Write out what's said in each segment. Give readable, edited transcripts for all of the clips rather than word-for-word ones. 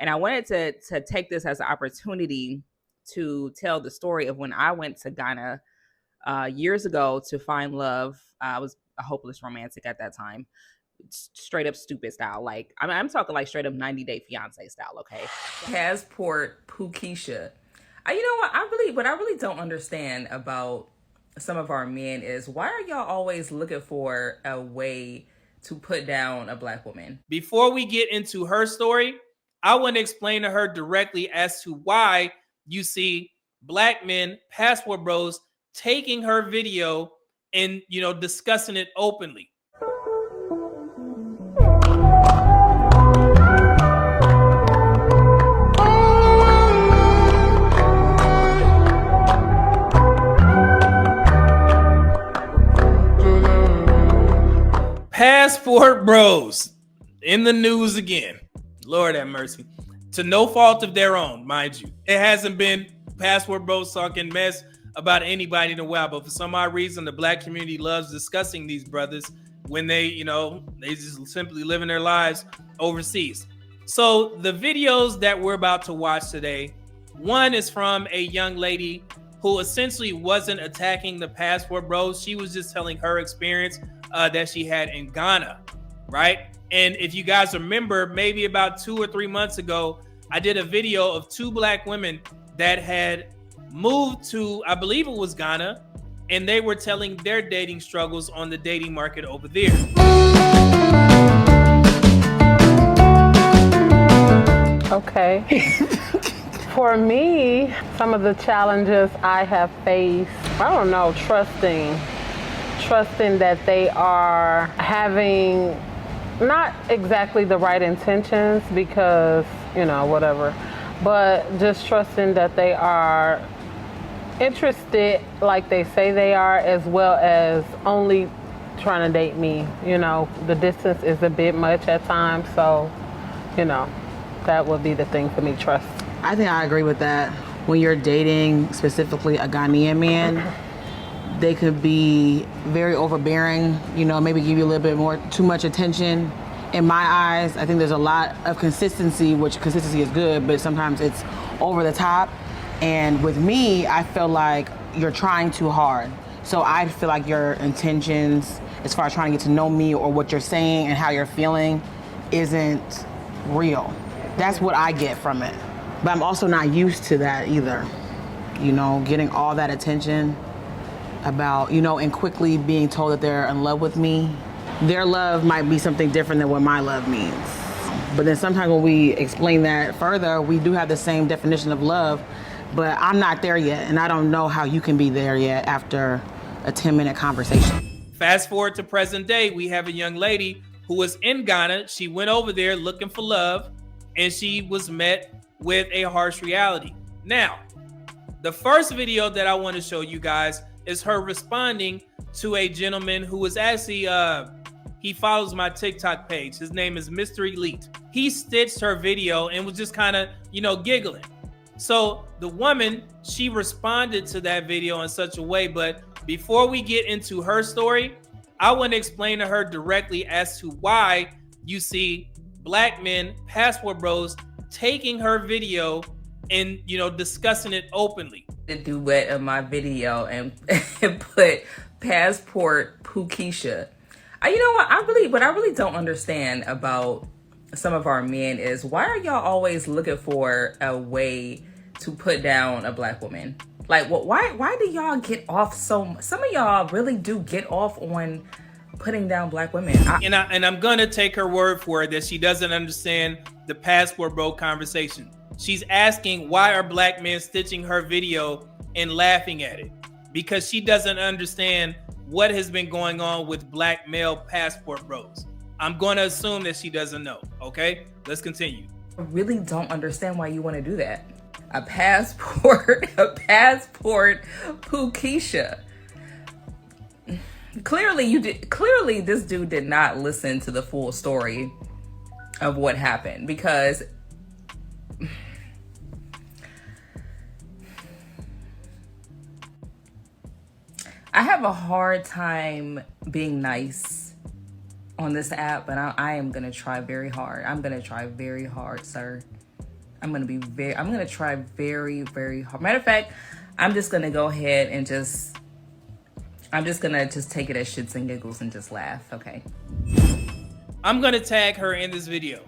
And I wanted to take this as an opportunity to tell the story of when I went to Ghana years ago to find love. I was a hopeless romantic at that time, straight up stupid style. Like I'm talking like straight up 90-day fiance style. Okay, Passport Pukisha. You know what I really don't understand about some of our men is, why are y'all always looking for a way to put down a black woman? Before we get into her story, I want to explain to her directly as to why you see black men, passport bros, taking her video and, discussing it openly. Passport bros in the news again. Lord have mercy. To no fault of their own, mind you. It hasn't been passport bros talking mess about anybody in a while, but for some odd reason, the black community loves discussing these brothers when they just simply living their lives overseas. So the videos that we're about to watch today, one is from a young lady who essentially wasn't attacking the passport bros. She was just telling her experience that she had in Ghana, right? And if you guys remember, maybe about 2 or 3 months ago, I did a video of 2 black women that had moved to, I believe it was Ghana, and they were telling their dating struggles on the dating market over there. Okay. For me, some of the challenges I have faced, I don't know, trusting that they are having not exactly the right intentions, because, whatever, but just trusting that they are interested like they say they are, as well as only trying to date me. The distance is a bit much at times, so, that would be the thing for me, trust. I think I agree with that. When you're dating specifically a Ghanaian man, they could be very overbearing, maybe give you a little bit too much attention. In my eyes, I think there's a lot of consistency, which consistency is good, but sometimes it's over the top. And with me, I feel like you're trying too hard. So I feel like your intentions, as far as trying to get to know me or what you're saying and how you're feeling, isn't real. That's what I get from it. But I'm also not used to that either. Getting all that attention about, and quickly being told that they're in love with me. Their love might be something different than what my love means. But then sometimes when we explain that further, we do have the same definition of love, but I'm not there yet, and I don't know how you can be there yet after a 10-minute conversation. Fast forward to present day, we have a young lady who was in Ghana. She went over there looking for love, and she was met with a harsh reality. Now, the first video that I want to show you guys is her responding to a gentleman who was actually, he follows my TikTok page. His name is Mr. Elite. He stitched her video and was just kind of, giggling. So the woman, she responded to that video in such a way, but before we get into her story, I want to explain to her directly as to why you see black men, passport bros, taking her video and, discussing it openly. The duet of my video and put Passport Pukisha. You know what I really don't understand about some of our men is, why are y'all always looking for a way to put down a black woman? Like, why do y'all get off some of y'all really do get off on putting down black women? And I'm gonna take her word for it that she doesn't understand the passport bro conversation. She's asking, why are black men stitching her video and laughing at it? Because she doesn't understand what has been going on with black male passport bros. I'm going to assume that she doesn't know. Okay, let's continue. I really don't understand why you want to do that. A passport Pukisha. Clearly this dude did not listen to the full story of what happened, because I have a hard time being nice on this app, but I am going to try very hard. I'm going to try very hard, sir. I'm going to try very, very hard. Matter of fact, I'm just going to go ahead and I'm just going to just take it as shits and giggles and just laugh. Okay. I'm going to tag her in this video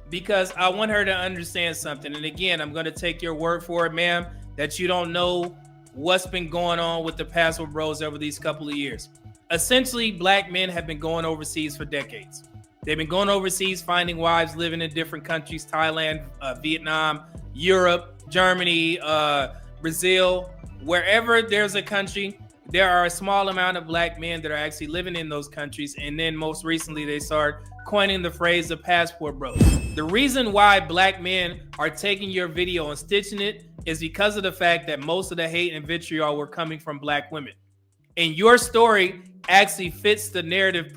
because I want her to understand something. And again, I'm going to take your word for it, ma'am, that you don't know what's been going on with the Passport Bros over these couple of years. Essentially, black men have been going overseas for decades. They've been going overseas, finding wives, living in different countries, Thailand, Vietnam, Europe, Germany, Brazil. Wherever there's a country, there are a small amount of black men that are actually living in those countries. And then most recently, they started coining the phrase the Passport Bros. The reason why black men are taking your video and stitching it is because of the fact that most of the hate and vitriol were coming from black women. And your story actually fits the narrative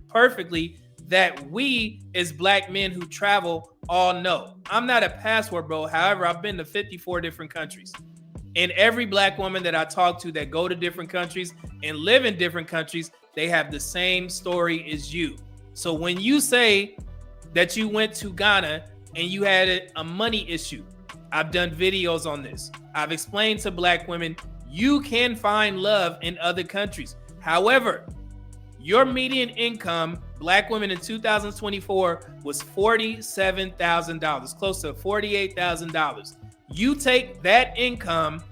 perfectly that we as black men who travel all know. I'm not a passport bro. However, I've been to 54 different countries. And every black woman that I talk to that go to different countries and live in different countries, they have the same story as you. So when you say that you went to Ghana and you had a money issue, I've done videos on this. I've explained to black women, you can find love in other countries. However, your median income, black women in 2024, was $47,000, close to $48,000. You take that income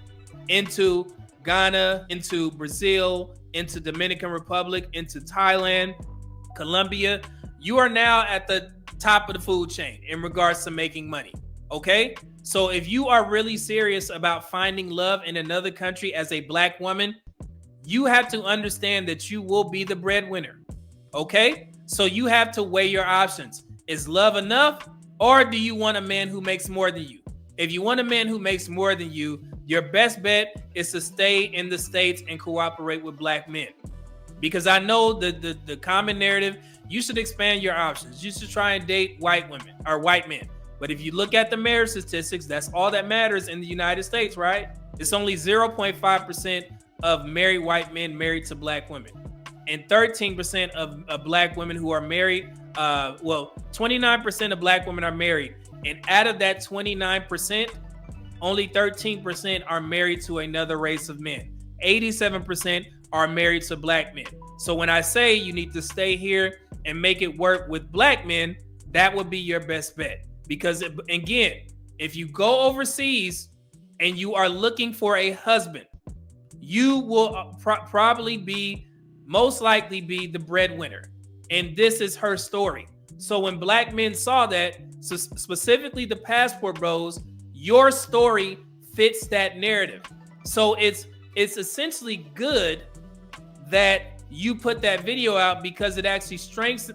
into Ghana, into Brazil, into Dominican Republic, into Thailand, Colombia, you are now at the top of the food chain in regards to making money. Okay? So if you are really serious about finding love in another country as a black woman, you have to understand that you will be the breadwinner. Okay? So you have to weigh your options. Is love enough, or do you want a man who makes more than you? If you want a man who makes more than you, your best bet is to stay in the States and cooperate with black men. Because I know the common narrative, you should expand your options. You should try and date white women or white men. But if you look at the marriage statistics, that's all that matters in the United States, right? It's only 0.5% of married white men married to black women. And 13% of black women who are married, 29% of black women are married. And out of that 29%, only 13% are married to another race of men. 87% are married to black men. So when I say you need to stay here and make it work with black men, that would be your best bet. Because again, if you go overseas and you are looking for a husband, you will most likely be the breadwinner. And this is her story. So when black men saw that, specifically the Passport Bros, your story fits that narrative. So it's essentially good that you put that video out because it actually strengthens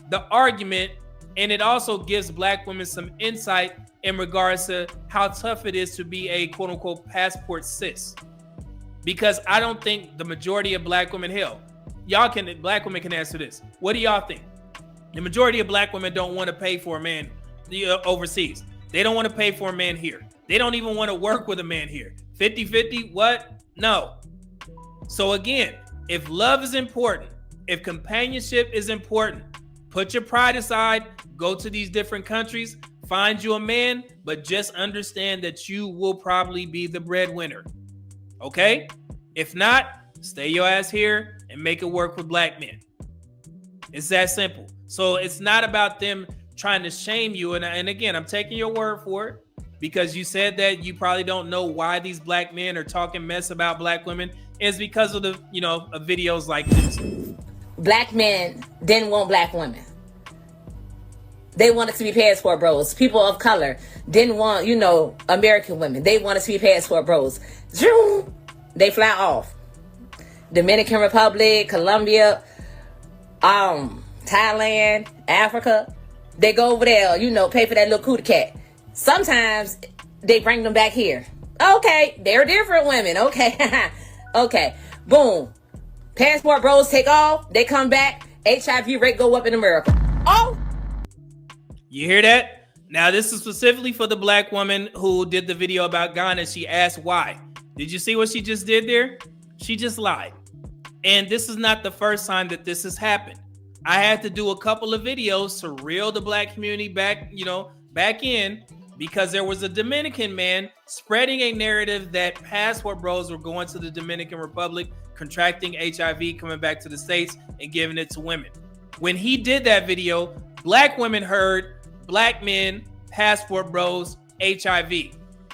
the argument, and it also gives black women some insight in regards to how tough it is to be a quote unquote passport cis. Because I don't think the majority of black women, black women can answer this. What do y'all think? The majority of black women don't want to pay for a man overseas. They don't want to pay for a man here. They don't even want to work with a man here. 50-50, what? No. So again, if love is important, if companionship is important, put your pride aside, go to these different countries, find you a man, but just understand that you will probably be the breadwinner. Okay? If not, stay your ass here and make it work with black men. It's that simple. So it's not about them trying to shame you. And again, I'm taking your word for it because you said that you probably don't know why these black men are talking mess about black women. It's because of the, of videos like this. Black men didn't want black women. They wanted to be passport bros. People of color didn't want, American women. They wanted to be passport bros. They fly off. Dominican Republic, Colombia, Thailand, Africa. They go over there, pay for that little cootie cat. Sometimes they bring them back here. Okay, they're different women. Okay. Okay. Boom. Passport bros take off. They come back. HIV rate go up in America. Oh. You hear that? Now, this is specifically for the black woman who did the video about Ghana. She asked why. Did you see what she just did there? She just lied. And this is not the first time that this has happened. I had to do a couple of videos to reel the black community back, back in because there was a Dominican man spreading a narrative that passport bros were going to the Dominican Republic, contracting HIV, coming back to the States, and giving it to women. When he did that video, black women heard black men, passport bros, HIV.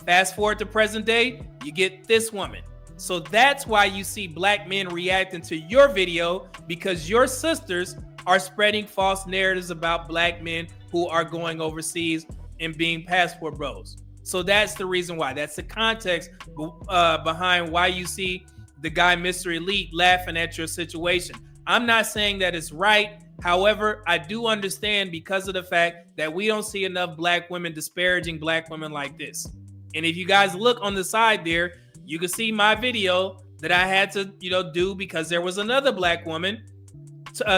Fast forward to present day, you get this woman. So that's why you see black men reacting to your video, because your sisters are spreading false narratives about black men who are going overseas and being passport bros. So that's the reason why. That's the context behind why you see the guy Mr. Elite laughing at your situation. I'm not saying that it's right. However, I do understand because of the fact that we don't see enough black women disparaging black women like this. And if you guys look on the side there, you can see my video that I had to, do because there was another black woman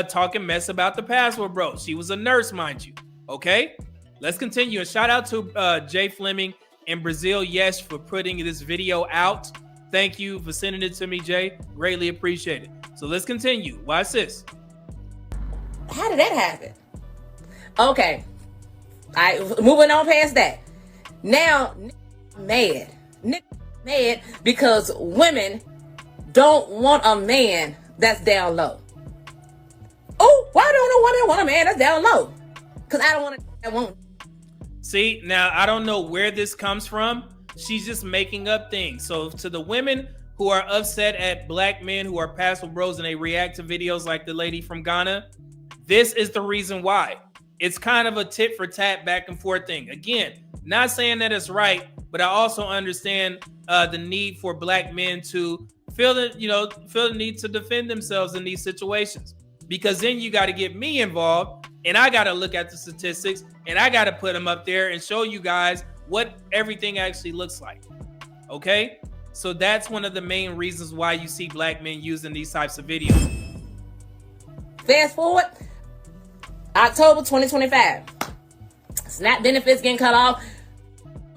talking mess about the passport bro. She was a nurse, mind you. Okay, let's continue. And shout out to Jay Fleming and Brazil Yesh for putting this video out. Thank you for sending it to me, Jay. Greatly appreciate it. So let's continue. Watch this. How did that happen? Okay. Moving on past that. Now, mad because women don't want a man that's down low. Oh, why don't a woman want a man that's down low? Because I don't want to. I won't. See, now I don't know where this comes from. She's just making up things. So to the women who are upset at black men who are passport bros and they react to videos like the lady from Ghana, this is the reason why. It's kind of a tit for tat back and forth thing. Again, not saying that it's right, but I also understand the need for black men to feel the need to defend themselves in these situations, because then you got to get me involved and I got to look at the statistics and I got to put them up there and show you guys what everything actually looks like. Okay? So that's one of the main reasons why you see black men using these types of videos. Fast forward, October 2025. SNAP benefits getting cut off.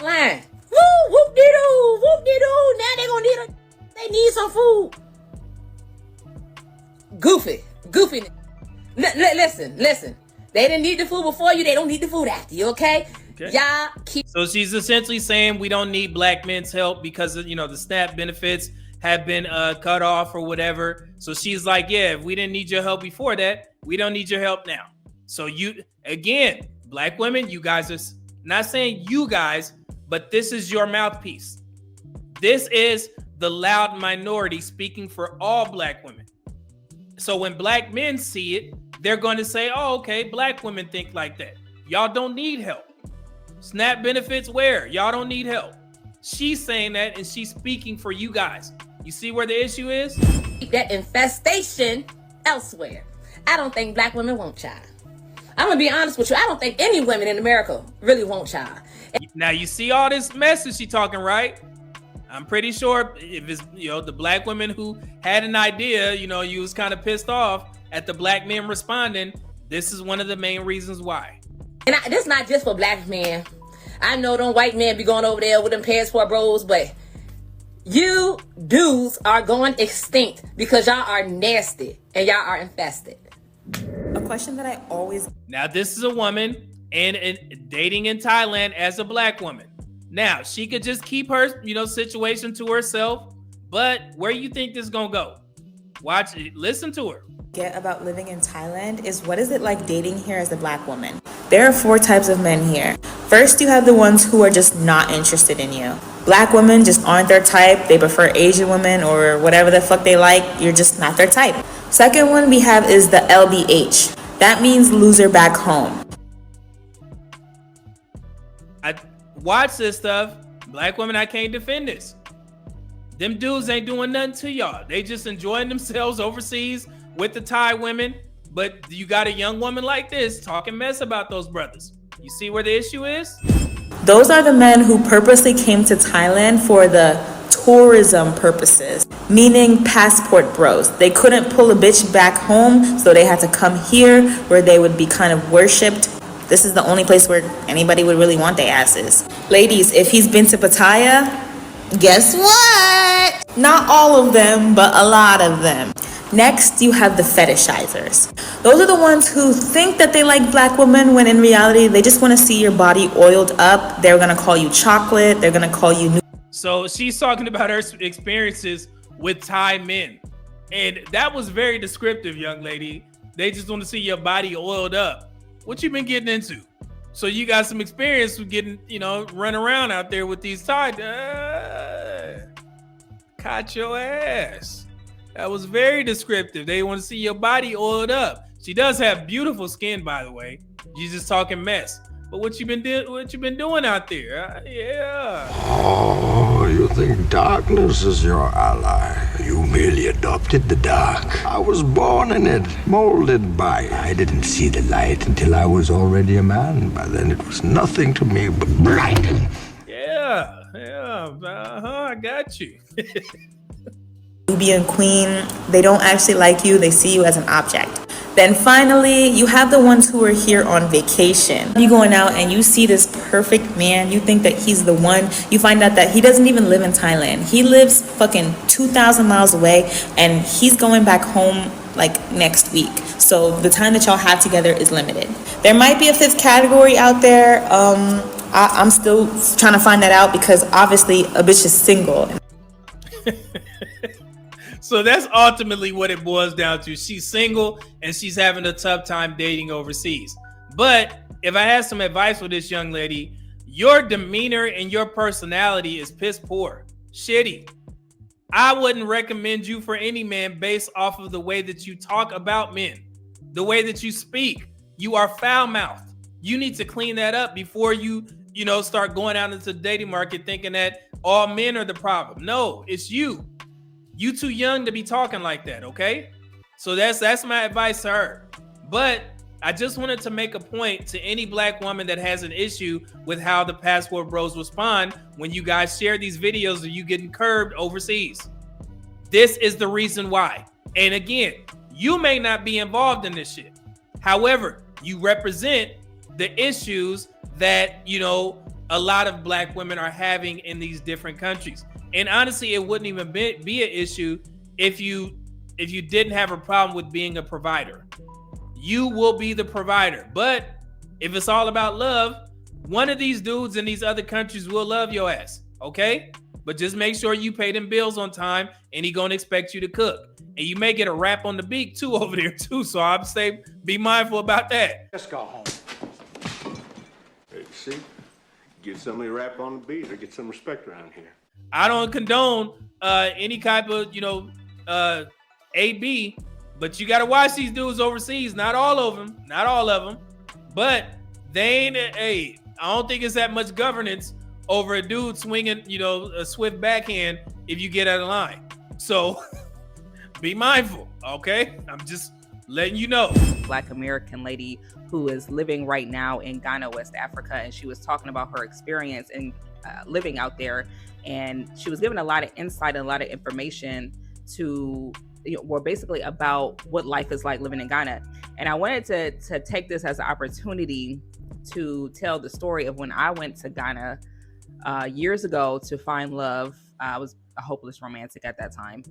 Line. Woo, whoop-de-doo, whoop-de-doo. Now they need some food. Goofy. Listen. They didn't need the food before you. They don't need the food after you, okay? Y'all keep. So she's essentially saying we don't need black men's help because the SNAP benefits have been cut off or whatever. So she's like, yeah, if we didn't need your help before that, we don't need your help now. So again, black women, you guys are not saying you guys, but this is your mouthpiece. This is the loud minority speaking for all black women. So when black men see it, they're going to say, oh, okay, black women think like that. Y'all don't need help. SNAP benefits where? Y'all don't need help. She's saying that and she's speaking for you guys. You see where the issue is? That infestation elsewhere. I don't think black women want y'all. I'm going to be honest with you. I don't think any women in America really want y'all. Now you see all this message she talking, right? I'm pretty sure if it's, the black women who had an idea, you was kind of pissed off at the black men responding. This is one of the main reasons why. And this is not just for black men. I know them white men be going over there with them passport bros, but you dudes are going extinct because y'all are nasty and y'all are infested. A question that I always... Now, this is a woman and dating in Thailand as a black woman. Now, she could just keep her, situation to herself, but where you think this is going to go? Watch it, listen to her. Get about living in Thailand is, what is it like dating here as a black woman? There are 4 types of men here. First, you have the ones who are just not interested in you. Black women just aren't their type. They prefer Asian women or whatever the fuck they like. You're just not their type. Second one we have is the LBH. That means loser back home. I watch this stuff. Black women, I can't defend this. Them dudes ain't doing nothing to y'all. They just enjoying themselves overseas with the Thai women. But you got a young woman like this talking mess about those brothers. You see where the issue is? Those are the men who purposely came to Thailand for the tourism purposes, meaning passport bros. They couldn't pull a bitch back home, so they had to come here where they would be kind of worshipped. This is the only place where anybody would really want their asses. Ladies, if he's been to Pattaya, guess what? Not all of them, but a lot of them. Next, you have the fetishizers. Those are the ones who think that they like black women when in reality, they just want to see your body oiled up. They're going to call you chocolate. They're going to call you... So she's talking about her experiences with Thai men. And that was very descriptive, young lady. They just want to see your body oiled up. What you been getting into? So you got some experience with getting, run around out there with these Thai. Caught your ass. That was very descriptive. They want to see your body oiled up. She does have beautiful skin, by the way. She's just talking mess. But what you been doing out there? Yeah. Oh, you think darkness is your ally? You merely adopted the dark. I was born in it, molded by it. I didn't see the light until I was already a man. By then it was nothing to me but blinding. Yeah. I got you. Nubian queen, they don't actually like you, they see you as an object. Then finally, you have the ones who are here on vacation. You going out and you see this perfect man, you think that he's the one, you find out that he doesn't even live in Thailand. He lives fucking 2,000 miles away and he's going back home like next week. So the time that y'all have together is limited. There might be a fifth category out there. I'm still trying to find that out because obviously a bitch is single. So that's ultimately what it boils down to. She's single and she's having a tough time dating overseas. But if I had some advice for this young lady, your demeanor and your personality is piss poor, shitty. I wouldn't recommend you for any man based off of the way that you talk about men, the way that you speak. You are foul-mouthed. You need to clean that up before you start going out into the dating market thinking that all men are the problem. No, it's you. You too young to be talking like that, okay? So that's my advice to her. But I just wanted to make a point to any black woman that has an issue with how the passport bros respond when you guys share these videos of you getting curbed overseas. This is the reason why. And again, you may not be involved in this shit. However, you represent the issues that, a lot of black women are having in these different countries. And honestly, it wouldn't even be an issue if you didn't have a problem with being a provider. You will be the provider. But if it's all about love, one of these dudes in these other countries will love your ass, okay? But just make sure you pay them bills on time and he gonna expect you to cook. And you may get a rap on the beak too over there too. So I'd say be mindful about that. Let's go home. Hey, see? Get somebody rap on the beat or get some respect around here. I don't condone any type of, AB, but you got to watch these dudes overseas. Not all of them, but they ain't, I don't think it's that much governance over a dude swinging, a swift backhand if you get out of line. So be mindful, okay? I'm just letting you know. Black American lady who is living right now in Ghana, West Africa, and she was talking about her experience in living out there. And she was given a lot of insight and a lot of information to, basically about what life is like living in Ghana. And I wanted to take this as an opportunity to tell the story of when I went to Ghana years ago to find love. I was a hopeless romantic at that time,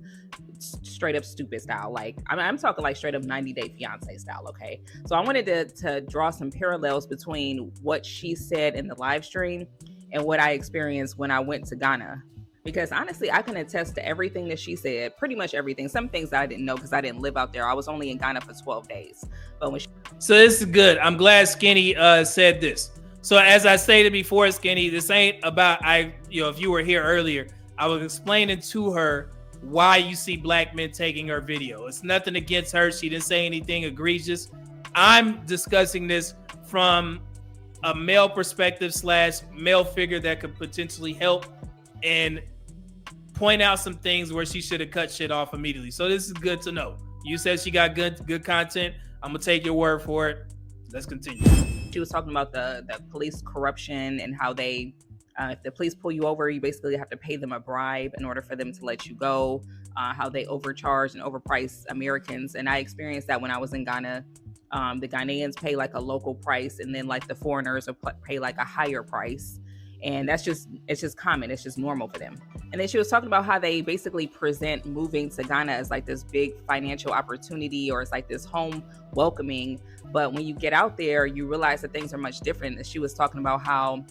straight up stupid style. I'm talking like straight up 90 Day Fiance style. Okay. So I wanted to draw some parallels between what she said in the live stream and what I experienced when I went to Ghana. Because honestly, I can attest to everything that she said, pretty much everything. Some things that I didn't know because I didn't live out there. I was only in Ghana for 12 days. But when So this is good. I'm glad Skinny said this. So as I stated before, Skinny, this ain't about, if you were here earlier, I was explaining to her why you see black men taking her video. It's nothing against her. She didn't say anything egregious. I'm discussing this from a male perspective / male figure that could potentially help and point out some things where she should have cut shit off immediately. So this is good to know. You said she got good content. I'm gonna take your word for it. Let's continue. she was talking about the police corruption and how they if the police pull you over, you basically have to pay them a bribe in order for them to let you go, how they overcharge and overprice Americans. And I experienced that when I was in Ghana. The Ghanaians pay like a local price, and then like the foreigners pay like a higher price. And it's just common. It's just normal for them. And then she was talking about how they basically present moving to Ghana as like this big financial opportunity, or it's like this home welcoming. But when you get out there, you realize that things are much different. And she was talking about how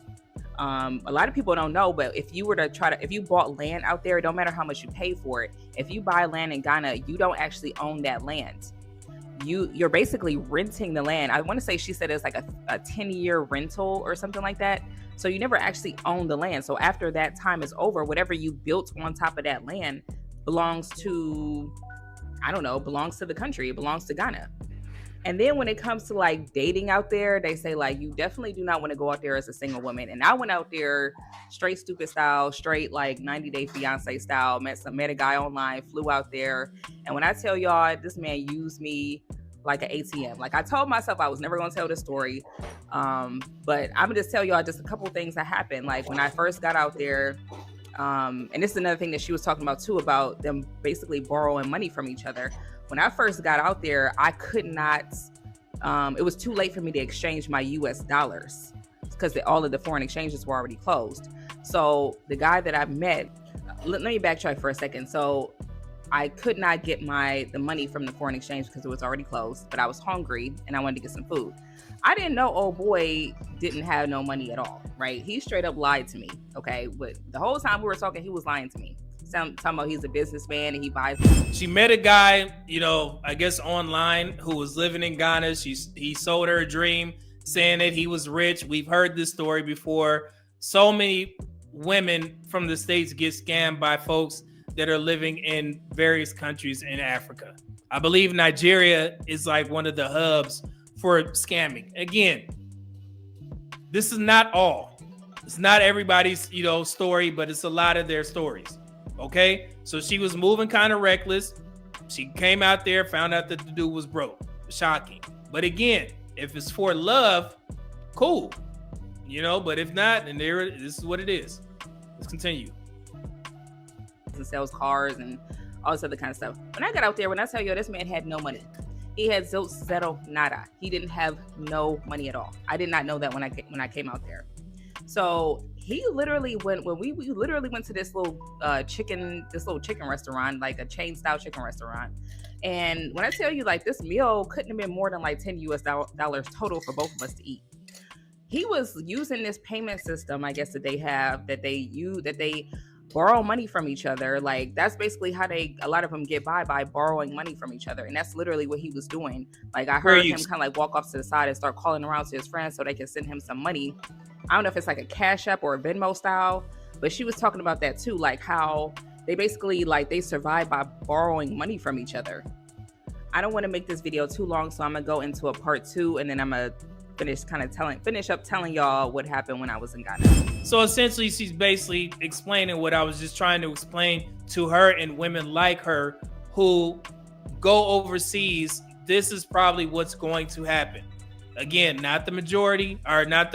a lot of people don't know, but if you bought land out there, it don't matter how much you pay for it. If you buy land in Ghana, you don't actually own that land. You're basically renting the land. I want to say she said it's like a 10-year rental or something like that. So you never actually own the land. So after that time is over, whatever you built on top of that land belongs to the country. It belongs to Ghana. And then when it comes to like dating out there, they say like you definitely do not want to go out there as a single woman. And I went out there straight stupid style, straight like 90 Day Fiance style, met a guy online, flew out there. And when I tell y'all, this man used me like an ATM. Like I told myself I was never going to tell this story. But I'm going to just tell y'all just a couple things that happened. Like when I first got out there, and this is another thing that she was talking about too, about them basically borrowing money from each other. When I first got out there, I could not, it was too late for me to exchange my US dollars because all of the foreign exchanges were already closed. So the guy that I met, let me backtrack for a second. So I could not get the money from the foreign exchange because it was already closed, but I was hungry and I wanted to get some food. I didn't know old boy didn't have no money at all, right? He straight up lied to me, okay? But the whole time we were talking, he was lying to me. Talking about he's a businessman and he buys. She met a guy, I guess online, who was living in Ghana. He sold her a dream, saying that he was rich. We've heard this story before. So many women from the States get scammed by folks that are living in various countries in Africa. I believe Nigeria is like one of the hubs for scamming. Again, this is not all. It's not everybody's, story, but it's a lot of their stories. Okay, so she was moving kind of reckless. She came out there, found out that the dude was broke. Shocking. But again, if it's for love, cool. But if not, then this is what it is. Let's continue. And sells cars and all this other kind of stuff. When I got out there, when I tell you this man had no money. He had zero nada. He didn't have no money at all. I did not know that when I came out there. So he literally we literally went to this little chicken restaurant, like a chain style chicken restaurant. And when I tell you like this meal couldn't have been more than like $10 total for both of us to eat. He was using this payment system, I guess, that they have, that they borrow money from each other. Like that's basically how a lot of them get by borrowing money from each other. And that's literally what he was doing. Like I heard him kind of like walk off to the side and start calling around to his friends so they can send him some money. I don't know if it's like a Cash App or a Venmo style, but she was talking about that too. Like how they basically they survive by borrowing money from each other. I don't want to make this video too long, so I'm gonna go into a part 2 and then I'm gonna finish up telling y'all what happened when I was in Ghana. So essentially she's basically explaining what I was just trying to explain to her and women like her who go overseas. This is probably what's going to happen. Again, not the majority, or not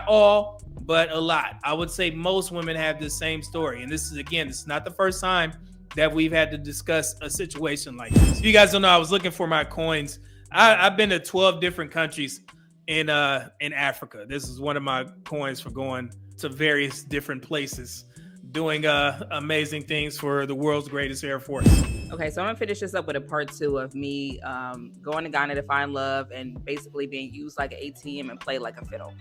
all, but a lot. I would say most women have the same story. And this is not the first time that we've had to discuss a situation like this. If you guys don't know, I was looking for my coins. I've been to 12 different countries in Africa. This is one of my coins for going to various different places, doing amazing things for the world's greatest Air Force. Okay, so I'm gonna finish this up with a part 2 of me going to Ghana to find love and basically being used like an ATM and play like a fiddle.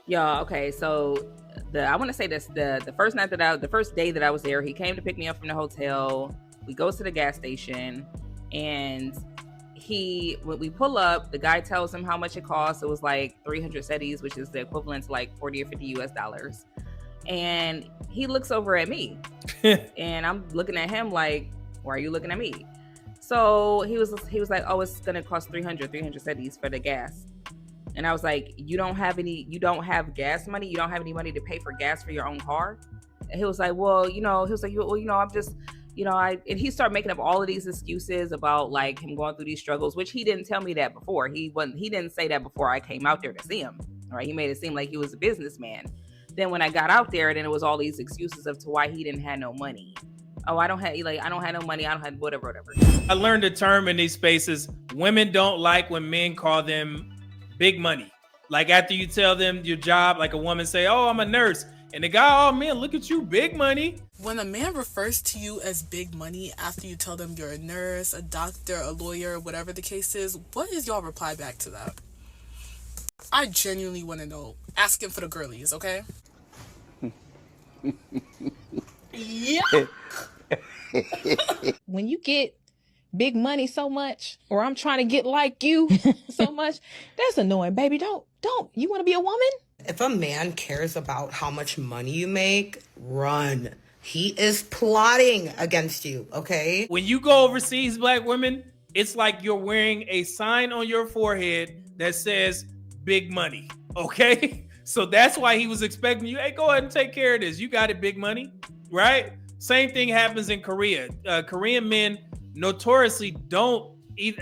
Y'all, okay, so I want to say this: the first day that I was there, he came to pick me up from the hotel. We go to the gas station, and when we pull up, the guy tells him how much it costs. It was like 300 cedis, which is the equivalent to like 40 or 50 US dollars. And he looks over at me and I'm looking at him like, why are you looking at me? So he was like, oh, it's going to cost 300 cedis for the gas. And I was like, you don't have gas money? You don't have any money to pay for gas for your own car? And he was like, I'm just, and he started making up all of these excuses about like him going through these struggles, which he didn't tell me that before. He didn't say that before I came out there to see him. All right. He made it seem like he was a businessman. Then when I got out there, then it was all these excuses of to why he didn't have no money. Oh, I don't have no money. I don't have whatever. I learned a term in these spaces. Women don't like when men call them big money. Like after you tell them your job, like a woman say, "Oh, I'm a nurse," and the guy, "Oh man, look at you, big money." When a man refers to you as big money after you tell them you're a nurse, a doctor, a lawyer, whatever the case is, what is y'all reply back to that? I genuinely want to know. Asking for the girlies, okay? Yeah. When you get big money so much, or I'm trying to get like you so much, that's annoying, baby. Don't. You want to be a woman? If a man cares about how much money you make, run. He is plotting against you, okay? When you go overseas, black women, it's like you're wearing a sign on your forehead that says big money, okay? So that's why he was expecting you, hey, go ahead and take care of this. You got it, big money, right? Same thing happens in Korea. Korean men notoriously don't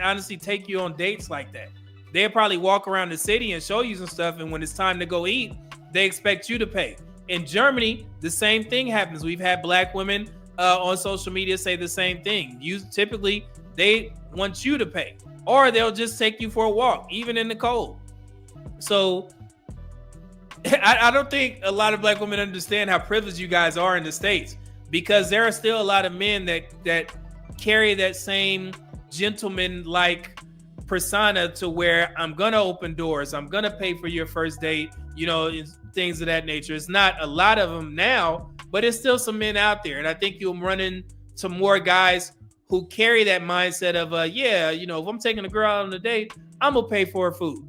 honestly take you on dates like that. They'll probably walk around the city and show you some stuff, and when it's time to go eat, they expect you to pay. In Germany, the same thing happens. We've had black women on social media say the same thing. Typically, they want you to pay, or they'll just take you for a walk, even in the cold. So I don't think a lot of black women understand how privileged you guys are in the States, because there are still a lot of men that carry that same gentleman-like persona to where I'm gonna open doors, I'm gonna pay for your first date, things of that nature. It's not a lot of them now, but it's still some men out there, and I think you'll run into more guys who carry that mindset of if I'm taking a girl out on a date, I'm gonna pay for her food.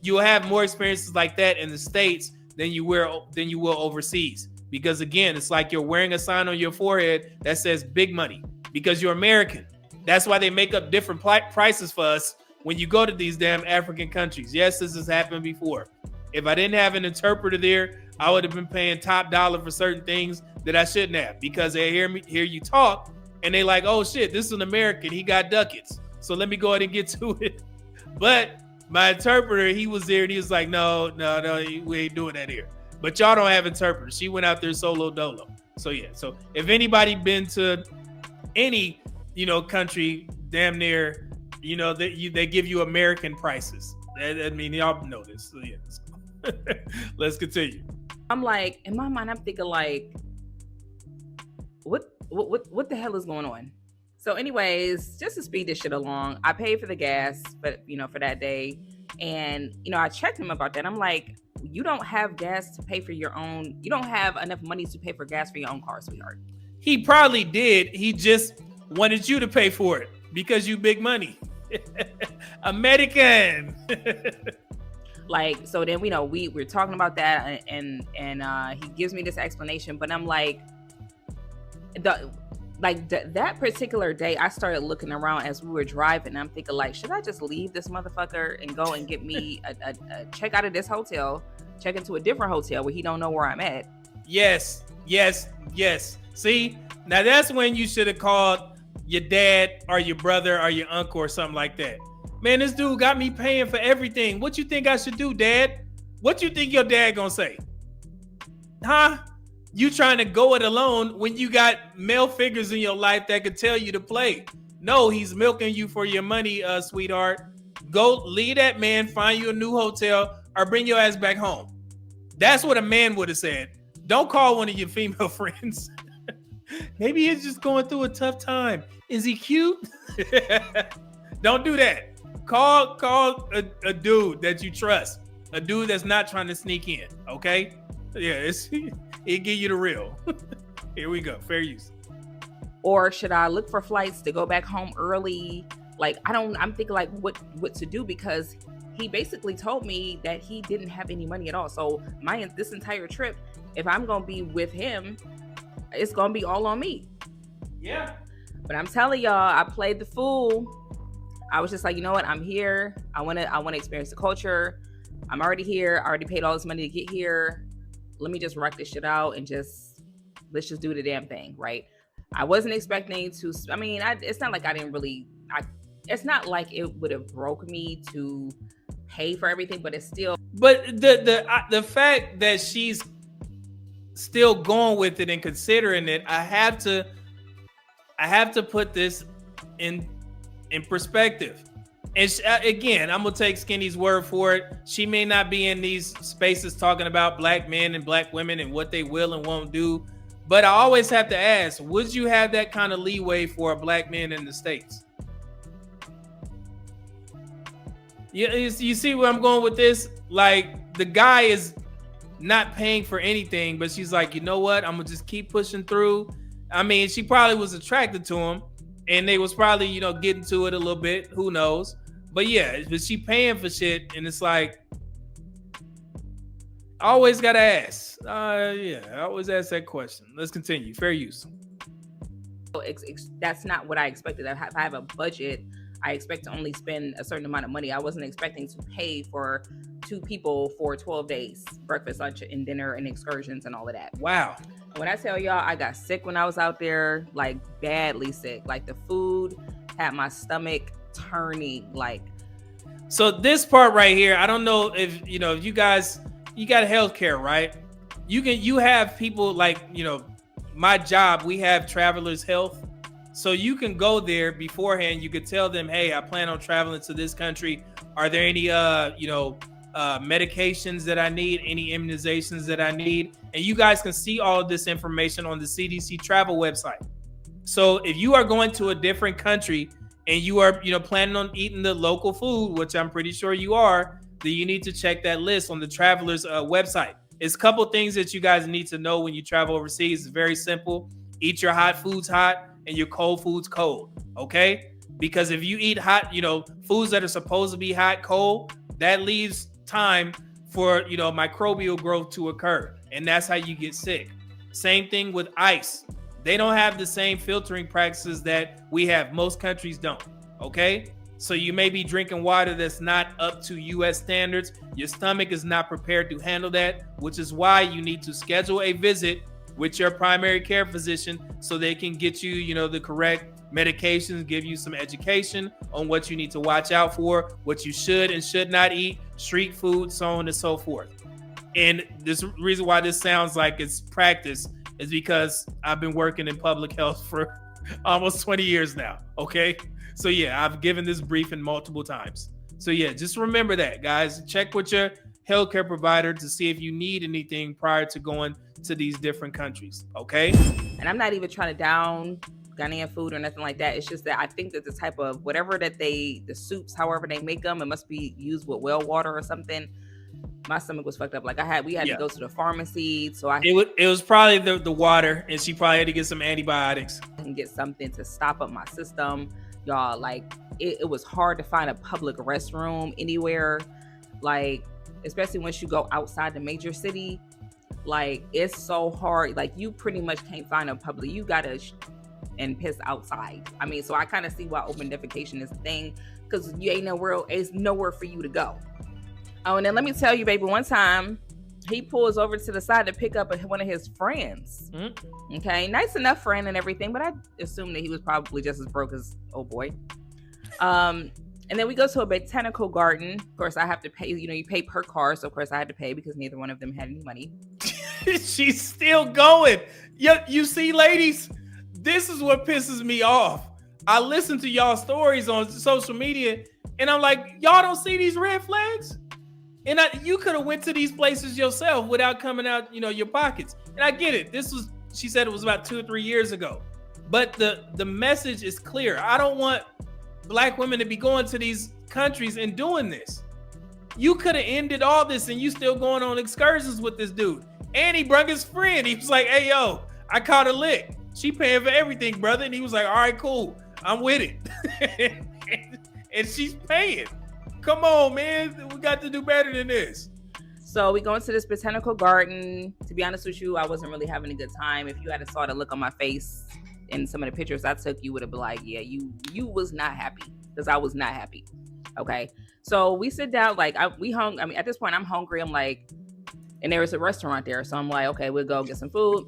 You'll have more experiences like that in the States than you will overseas, because again, it's like you're wearing a sign on your forehead that says big money because you're American. That's why they make up different prices for us when you go to these damn African countries. Yes, this has happened before. If I didn't have an interpreter there, I would have been paying top dollar for certain things that I shouldn't have, because they hear you talk and they like, oh shit, this is an American, he got ducats, so let me go ahead and get to it. But my interpreter, he was there and he was like, no, we ain't doing that here. But y'all don't have interpreters. She went out there solo dolo. So yeah, so if anybody been to any country, damn near, they give you American prices. I mean, y'all know this. So yeah, let's continue. I'm like, in my mind, I'm thinking like, what the hell is going on? So anyways, just to speed this shit along, I paid for the gas, but for that day. And, I checked him about that. I'm like, you don't have gas to pay for your own. You don't have enough money to pay for gas for your own car, sweetheart. He probably did. He just wanted you to pay for it because you big money. American. Like, so then we're talking about that, and he gives me this explanation, but I'm like, that particular day, I started looking around as we were driving. I'm thinking like, should I just leave this motherfucker and go and get me a check out of this hotel, check into a different hotel where he don't know where I'm at? Yes. See, now that's when you should have called your dad or your brother or your uncle or something like that. Man, this dude got me paying for everything. What you think I should do, Dad? What you think your dad gonna say? Huh? You trying to go it alone when you got male figures in your life that could tell you to play. No, he's milking you for your money, sweetheart. Go leave that man, find you a new hotel, or bring your ass back home. That's what a man would have said. Don't call one of your female friends. Maybe he's just going through a tough time. Is he cute? Don't do that. Call a dude that you trust. A dude that's not trying to sneak in, okay? Yeah, it give you the real. Here we go. Fair use. Or should I look for flights to go back home early? Like, I'm thinking like what to do, because he basically told me that he didn't have any money at all. So this entire trip, if I'm going to be with him, it's going to be all on me. Yeah. But I'm telling y'all, I played the fool. I was just like, you know what? I'm here. I want to experience the culture. I'm already here. I already paid all this money to get here. Let me just rock this shit out and let's just do the damn thing, right? I wasn't expecting to. I mean, it's not like I didn't really. It's not like it would have broke me to pay for everything, but it's still. But the fact that she's still going with it and considering it, I have to put this in perspective. And again, I'm gonna take Skinny's word for it. She may not be in these spaces talking about black men and black women and what they will and won't do, but I always have to ask: would you have that kind of leeway for a black man in the States? You see where I'm going with this? Like, the guy is not paying for anything, but she's like, you know what? I'm gonna just keep pushing through. I mean, she probably was attracted to him, and they was probably, you know, getting to it a little bit. Who knows? But yeah, but she paying for shit, and it's like, I always gotta ask. Yeah, I always ask that question. Let's continue. Fair use. That's not what I expected. If I have a budget, I expect to only spend a certain amount of money. I wasn't expecting to pay for 2 people for 12 days, breakfast, lunch, and dinner, and excursions, and all of that. Wow. When I tell y'all, I got sick when I was out there, like badly sick. Like, the food had my stomach turning. Like, so this part right here, I don't know if you know, if you guys, you got healthcare, right? You have people like, you know, my job, we have Travelers Health. So you can go there beforehand. You could tell them, hey, I plan on traveling to this country. Are there any, medications that I need, any immunizations that I need? And you guys can see all of this information on the CDC travel website. So if you are going to a different country and you are, you know, planning on eating the local food, which I'm pretty sure you are, then you need to check that list on the Travelers website. It's a couple things that you guys need to know when you travel overseas. It's very simple. Eat your hot foods hot and your cold foods cold, okay? Because if you eat hot, you know, foods that are supposed to be hot, cold, that leaves time for, you know, microbial growth to occur. And that's how you get sick. Same thing with ice. They don't have the same filtering practices that we have. Most countries don't, okay? So you may be drinking water that's not up to US standards. Your stomach is not prepared to handle that, which is why you need to schedule a visit with your primary care physician so they can get you, you know, the correct medications, give you some education on what you need to watch out for, what you should and should not eat, street food, so on and so forth. And this reason why this sounds like it's practice is because I've been working in public health for almost 20 years now, okay? So yeah, I've given this briefing multiple times. So yeah, just remember that, guys. Check with your healthcare provider to see if you need anything prior to going to these different countries, okay? And I'm not even trying to down Ghanaian food or nothing like that. It's just that I think that the type of whatever that the soups, however they make them, it must be used with well water or something. My stomach was fucked up. Like we had to go to the pharmacy. So it was probably the water, and she probably had to get some antibiotics and get something to stop up my system. Y'all, like it was hard to find a public restroom anywhere. Like, especially once you go outside the major city, like it's so hard. Like you pretty much can't find a public. You gotta and piss outside. I mean, so I kind of see why open defecation is a thing, because you ain't nowhere for you to go. Oh, and then let me tell you, baby, one time he pulls over to the side to pick up one of his friends. Mm-hmm. Okay, nice enough friend and everything, but I assumed that he was probably just as broke as old boy. And then we go to a botanical garden. Of course, I have to pay. You know, you pay per car, so of course I had to pay because neither one of them had any money. She's still going. You see, ladies, this is what pisses me off. I listen to y'all stories on social media, and I'm like, y'all don't see these red flags? And you could have went to these places yourself without coming out, you know, your pockets. And I get it. She said it was about 2 or 3 years ago. But the message is clear. I don't want Black women to be going to these countries and doing this. You could have ended all this and you still going on excursions with this dude. And he brought his friend. He was like, hey, yo, I caught a lick. She paying for everything, brother. And he was like, all right, cool. I'm with it. and she's paying. Come on, man. We got to do better than this. So we go into this botanical garden. To be honest with you, I wasn't really having a good time. If you had saw the look on my face in some of the pictures I took, you would have been like, yeah, you was not happy, because I was not happy. Okay. So we sit down, like we hung. I mean, at this point I'm hungry. I'm like, and there was a restaurant there. So I'm like, okay, we'll go get some food.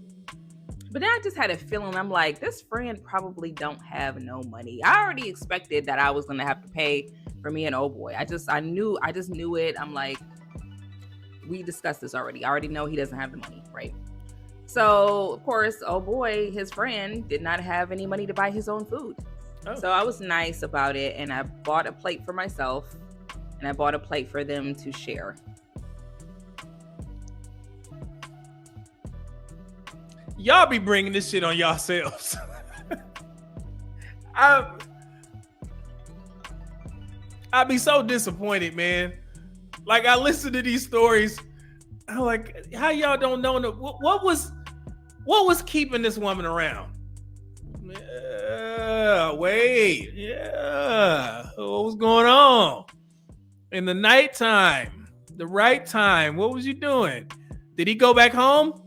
But then I just had a feeling, I'm like, this friend probably don't have no money. I already expected that I was going to have to pay for me and old boy. I just knew it. I'm like, we discussed this already. I already know he doesn't have the money, right? So of course, oh boy, his friend did not have any money to buy his own food. So I was nice about it, and I bought a plate for myself, and I bought a plate for them to share. Y'all be bringing this shit on yourselves. I'd be so disappointed, man. Like, I listen to these stories, I'm like, how y'all don't know what was keeping this woman around? Wait, what was going on? In the nighttime, the right time, what was you doing? Did he go back home?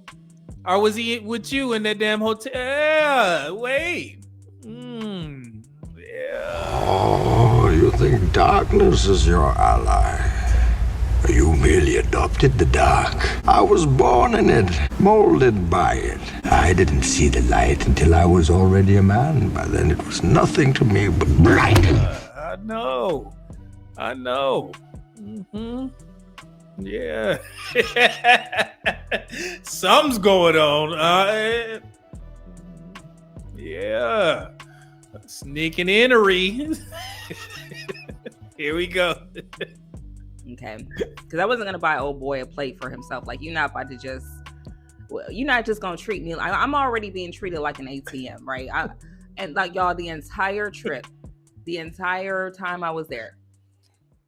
Or was he with you in that damn hotel? Wait. Oh, you think darkness is your ally? You merely adopted the dark. I was born in it, molded by it. I didn't see the light until I was already a man. By then it was nothing to me but blight. I know. Yeah. Something's going on. Yeah. Sneaking innery. Here we go. Okay. Because I wasn't going to buy old boy a plate for himself. Like, you're not about to just, you're not just going to treat me like, I'm already being treated like an ATM, right? And like, y'all, the entire trip, the entire time I was there,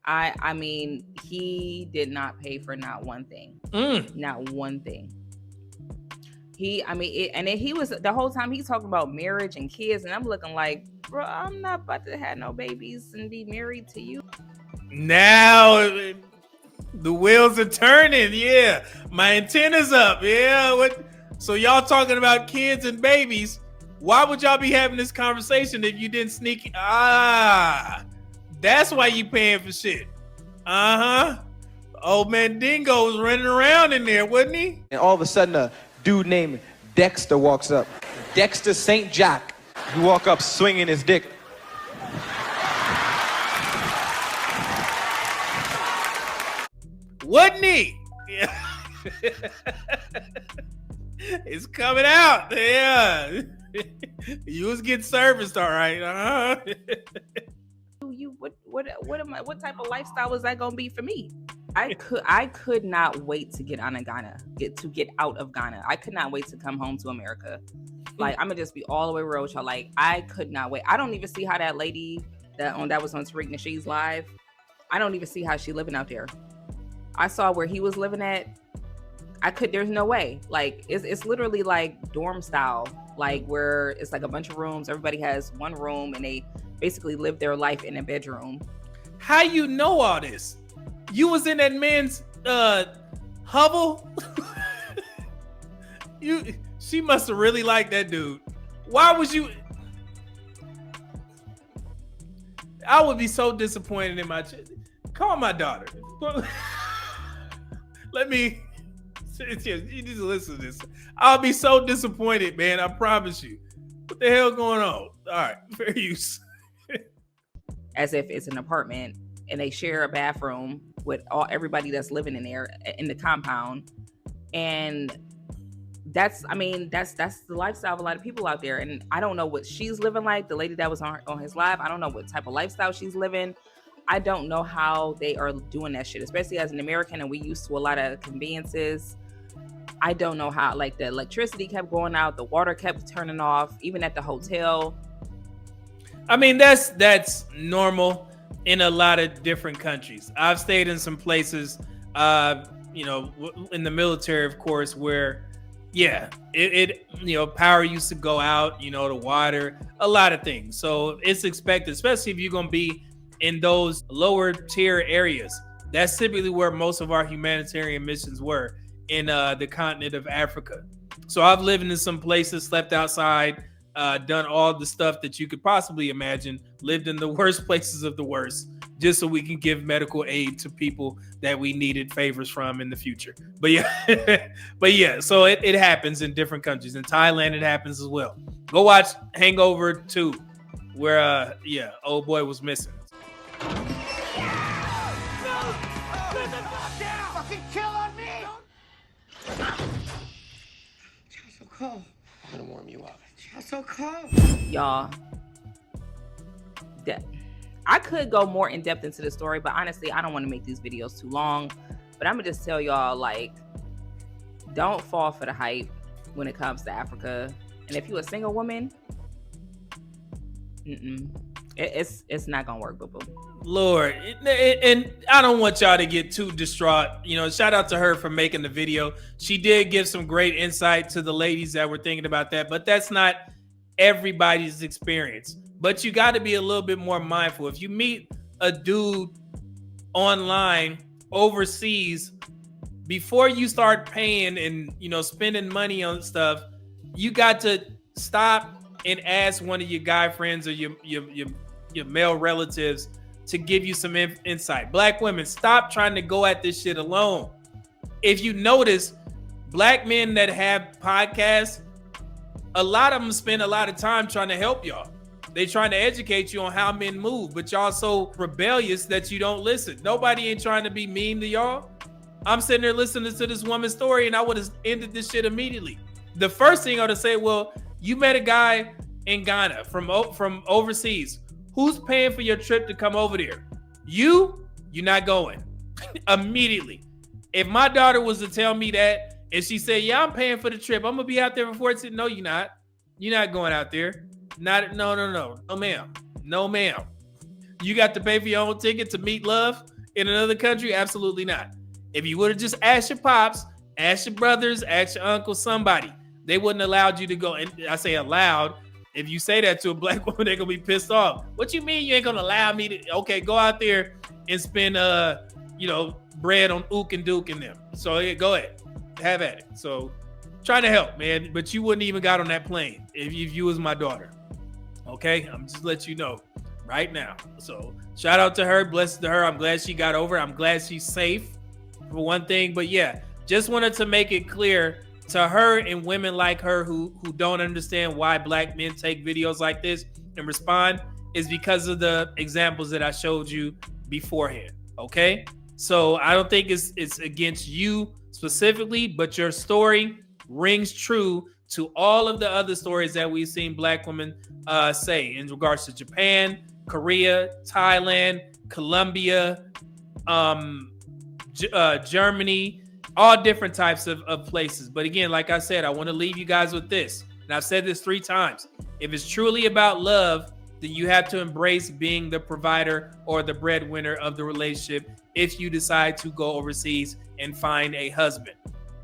I mean, he did not pay for not one thing. Not one thing. He was, the whole time he's talking about marriage and kids, and I'm looking like, bro, I'm not about to have no babies and be married to you. Now the wheels are turning. Yeah, my antenna's up. Yeah, what? So y'all talking about kids and babies? Why would y'all be having this conversation if you didn't sneak? That's why you paying for shit. Old man Dingo was running around in there, wasn't he? And all of a sudden, a dude named Dexter walks up. Dexter St. Jack. He walk up swinging his dick. Wasn't he? Yeah. It's coming out. Yeah. You was getting serviced, all right. What type of lifestyle was that gonna be for me? I could not wait to get out of Ghana. I could not wait to come home to America. Like, I'm gonna just be all the way real with y'all. Like, I could not wait. I don't even see how that lady that was on Tariq Nasheed's live. I don't even see how she living out there. I saw where he was living at. There's no way. Like, it's literally like dorm style, like where it's like a bunch of rooms. Everybody has one room and they basically live their life in a bedroom. How you know all this? You was in that man's hovel? She must have really liked that dude. Why was you? I would be so disappointed in my call my daughter. Let me you just listen to this. I'll be so disappointed, man. I promise you. What the hell going on? All right, fair use. As if it's an apartment and they share a bathroom with everybody that's living in there in the compound. And that's the lifestyle of a lot of people out there. And I don't know what she's living like. The lady that was on his live, I don't know what type of lifestyle she's living. I don't know how they are doing that shit, especially as an American, and we used to a lot of conveniences. I don't know how, like, the electricity kept going out, the water kept turning off, even at the hotel. I mean, that's normal in a lot of different countries. I've stayed in some places, in the military, of course, where, yeah, it power used to go out, the water, a lot of things. So it's expected, especially if you're going to be in those lower tier areas. That's typically where most of our humanitarian missions were, in the continent of Africa. So I've lived in some places, slept outside, done all the stuff that you could possibly imagine, lived in the worst places of the worst, just so we can give medical aid to people that we needed favors from in the future. But yeah, so it happens in different countries. In Thailand, it happens as well. Go watch Hangover 2, where old boy was missing. So cold. I'm gonna warm you up. It's so cold. Y'all, I could go more in depth into the story, but honestly, I don't want to make these videos too long. But I'm gonna just tell y'all, like, don't fall for the hype when it comes to Africa. And if you're a single woman, it's not gonna work, boo-boo. Lord, and I don't want y'all to get too distraught. You know, shout out to her for making the video. She did give some great insight to the ladies that were thinking about that, but that's not everybody's experience. But you got to be a little bit more mindful. If you meet a dude online overseas, before you start paying and, you know, spending money on stuff, you got to stop and ask one of your guy friends or your male relatives to give you some insight. Black women, stop trying to go at this shit alone. If you notice, black men that have podcasts, a lot of them spend a lot of time trying to help y'all. They trying to educate you on how men move, but y'all so rebellious that you don't listen. Nobody ain't trying to be mean to y'all. I'm sitting there listening to this woman's story and I would have ended this shit immediately. The first thing I would have said, well, you met a guy in Ghana from overseas. Who's paying for your trip to come over there? You're not going. Immediately. If my daughter was to tell me that and she said, yeah, I'm paying for the trip, I'm gonna be out there before it's no, you're not. You're not going out there. No, ma'am. No, ma'am. You got to pay for your own ticket to meet love in another country? Absolutely not. If you would have just asked your pops, asked your brothers, asked your uncle, somebody, they wouldn't allowed you to go. And I say allowed. If you say that to a black woman, they're gonna be pissed off. What you mean you ain't gonna allow me to? Okay, go out there and spend bread on ook and duke and them. So yeah, go ahead, have at it. So trying to help, man, but you wouldn't even got on that plane if you was my daughter. Okay, I'm just let you know right now. So shout out to her, blessed to her. I'm glad she got over it. I'm glad she's safe for one thing. But yeah, just wanted to make it clear to her and women like her who don't understand why black men take videos like this and respond is because of the examples that I showed you beforehand. Okay, so I don't think it's against you specifically, but your story rings true to all of the other stories that we've seen black women say in regards to Japan, Korea, Thailand, Colombia, Germany, all different types of places. But again, like I said, I want to leave you guys with this. And I've said this 3 times. If it's truly about love, then you have to embrace being the provider or the breadwinner of the relationship if you decide to go overseas and find a husband.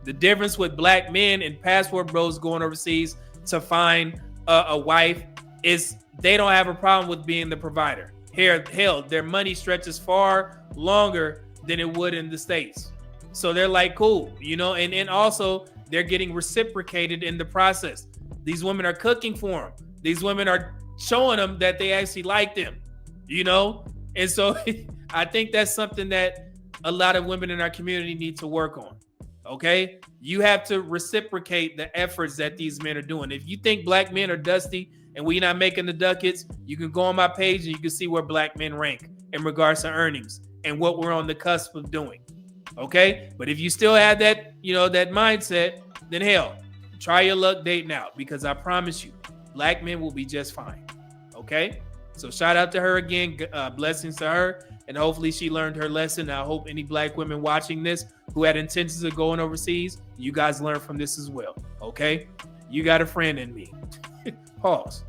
The difference with black men and passport bros going overseas to find a wife is they don't have a problem with being the provider. Hell, their money stretches far longer than it would in the States. So they're like, cool, and also they're getting reciprocated in the process. These women are cooking for them. These women are showing them that they actually like them, And so I think that's something that a lot of women in our community need to work on. Okay, you have to reciprocate the efforts that these men are doing. If you think black men are dusty and we're not making the ducats, you can go on my page and you can see where black men rank in regards to earnings and what we're on the cusp of doing. Okay, but if you still have that, that mindset, then hell, try your luck dating out, because I promise you, black men will be just fine. Okay, so shout out to her again. Blessings to her. And hopefully she learned her lesson. I hope any black women watching this who had intentions of going overseas, you guys learn from this as well. Okay? You got a friend in me. Pause.